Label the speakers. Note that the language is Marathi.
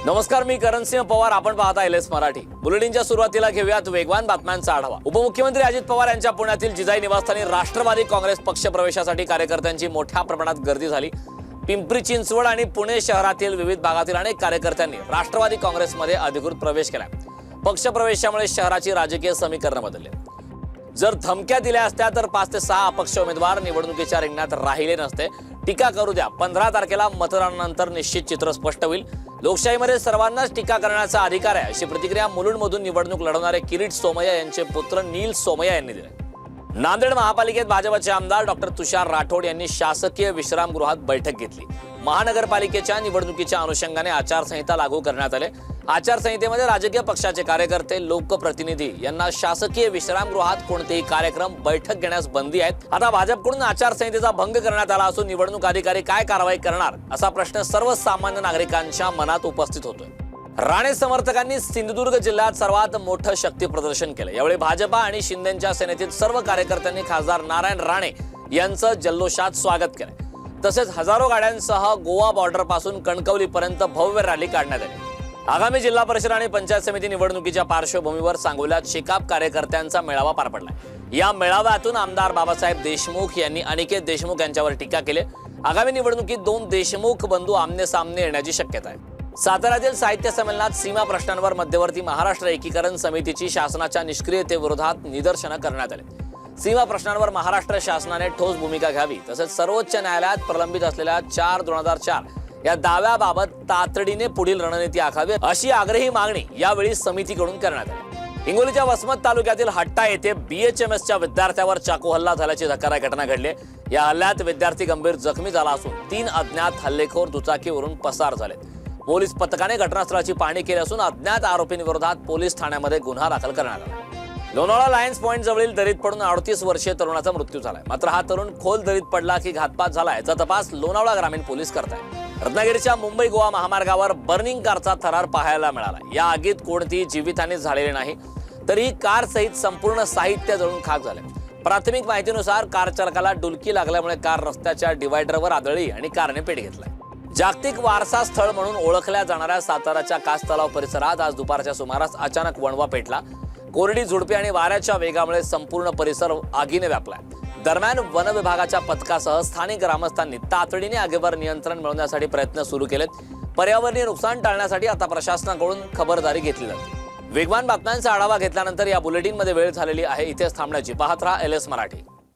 Speaker 1: नमस्कार, मी करणसिंह पवार. आपण पाहता एलएस मराठी. बुलेटिनच्या सुरुवातीला घेऊयात वेगवान बातम्यांचा आढावा. उपमुख्यमंत्री अजित पवार यांच्या पुण्यातील जिजाई निवासस्थानी राष्ट्रवादी काँग्रेस पक्ष प्रवेशासाठी कार्यकर्त्यांची मोठ्या प्रमाणात गर्दी झाली. पिंपरी चिंचवड आणि पुणे शहरातील विविध भागातील अनेक कार्यकर्त्यांनी राष्ट्रवादी काँग्रेसमध्ये अधिकृत प्रवेश केला. पक्ष प्रवेशामुळे शहराची राजकीय समीकरण बदलले. जर धमक्या दिल्या असत्या तर 5 ते 6 अपक्ष उमेदवार निवडणुकीच्या रिंगणात राहिले नसते. टीका करू द्या, 15 तारखेला मतदानानंतर निश्चित चित्र स्पष्ट होईल. लोकशाहीमध्ये सर्वांनाच टीका करण्याचा अधिकार आहे, अशी प्रतिक्रिया मुलुंडमधून निवडणूक लढवणारे किरीट सोमय्या यांचे पुत्र नील सोमय्या यांनी दिली. नांदेड महापालिकेत भाजपचे आमदार डॉक्टर तुषार राठोड यांनी शासकीय विश्रामगृहात बैठक घेतली. महानगरपालिकेच्या निवडणुकीच्या अनुषंगाने आचारसंहिता लागू करण्यात आले. आचारसंहितेमध्ये राजकीय पक्षाचे कार्यकर्ते, लोकप्रतिनिधी यांना शासकीय विश्रामगृहात कोणतेही कार्यक्रम, बैठक घेण्यास बंदी आहे. आता भाजपकडून आचारसंहितेचा भंग करण्यात आला असून निवडणूक अधिकारी काय कारवाई करणार असा प्रश्न सर्वसामान्य नागरिकांच्या मनात उपस्थित होतोय. राणे समर्थकांनी सिंधुदुर्ग जिल्ह्यात सर्वात मोठं शक्ती प्रदर्शन केलं. यावेळी भाजपा आणि शिंदेच्या सेनेतील सर्व कार्यकर्त्यांनी खासदार नारायण राणे यांचं जल्लोषात स्वागत केलं. तसेच हजारो गाड्यांसह गोवा बॉर्डर पासून कणकवलीपर्यंत भव्य रॅली काढण्यात आली. आगामी जिल्हा परिषद आणि पंचायत समिती निवडणुकीच्या पार्श्वभूमीवर सांगोल्यात शेकाप कार्यकर्त्यांचा मेळावा पार पडला. या मेळाव्यातून आमदार बाबासाहेब देशमुख यांनी अनिकेत देशमुख यांच्यावर टीका केली. आगामी निवडणुकीत 2 देशमुख बंधू आमने सामने येण्याची शक्यता आहे. साताऱ्यातील साहित्य संमेलनात सीमा प्रश्नांवर मध्यवर्ती महाराष्ट्र एकीकरण समितीची शासनाच्या निष्क्रियतेविरोधात निदर्शनं करण्यात आली. सीमा प्रश्नांवर महाराष्ट्र शासनाने ठोस भूमिका घ्यावी, तसेच सर्वोच्च न्यायालयात प्रलंबित असलेल्या 4/2004 या दाव्याबाबत तातडीने पुढील रणनीती आखावी, अशी आग्रही मागणी यावेळी समितीकडून करण्यात आली. हिंगोलीच्या वसमत तालुक्यातील हट्टा येथे BHMSच्या विद्यार्थ्यावर चाकू हल्ला झाल्याची धक्कादायक घटना घडली. या हल्ल्यात विद्यार्थी गंभीर जखमी झाला असून 3 अज्ञात हल्लेखोर दुचाकीवरून पसार झाले. पोलीस पथकाने घटनास्थळाची पाहणी केली असून अज्ञात आरोपींविरोधात पोलीस ठाण्यामध्ये गुन्हा दाखल करण्यात आला. लोणावळा लायन्स पॉइंट जवळील दरीत पडून 38 वर्षीय तरुणाचा मृत्यू झालाय. मात्र हा तरुण खोल दरीत पडला की घातपात झाला याचा तपास लोणावळा ग्रामीण पोलीस करतायत. रत्नागिरीच्या मुंबई गोवा महामार्गावर बर्निंग कारचा थरार पाहायला मिळाला. या आगीत कोणतीही जीवितहानी झालेली नाही, तरीही कार सहित संपूर्ण साहित्य जळून खाक झाले. प्राथमिक माहितीनुसार कार चालकाला डुलकी लागल्यामुळे कार रस्त्याच्या डिवायडरवर आदळली आणि कारने पेट घेतलाय. जागतिक वारसा स्थळ म्हणून ओळखल्या जाणाऱ्या साताराच्या कास तलाव परिसरात आज दुपारच्या सुमारास अचानक वणवा पेटला. कोरडी झुडपे आणि वाऱ्याच्या वेगामुळे संपूर्ण परिसर आगीने व्यापलाय. दरम्यान वन विभागाच्या पथकासह स्थानिक ग्रामस्थांनी तातडीने आगीवर नियंत्रण मिळवण्यासाठी प्रयत्न सुरू केलेत. पर्यावरणीय नुकसान टाळण्यासाठी आता प्रशासनाकडून खबरदारी घेतली जाते. वेगवान बातम्यांचा आढावा घेतल्यानंतर या बुलेटिनमध्ये वेळ झालेली आहे. इथेच थांबण्याची. पाहत रहा एलएस मराठी.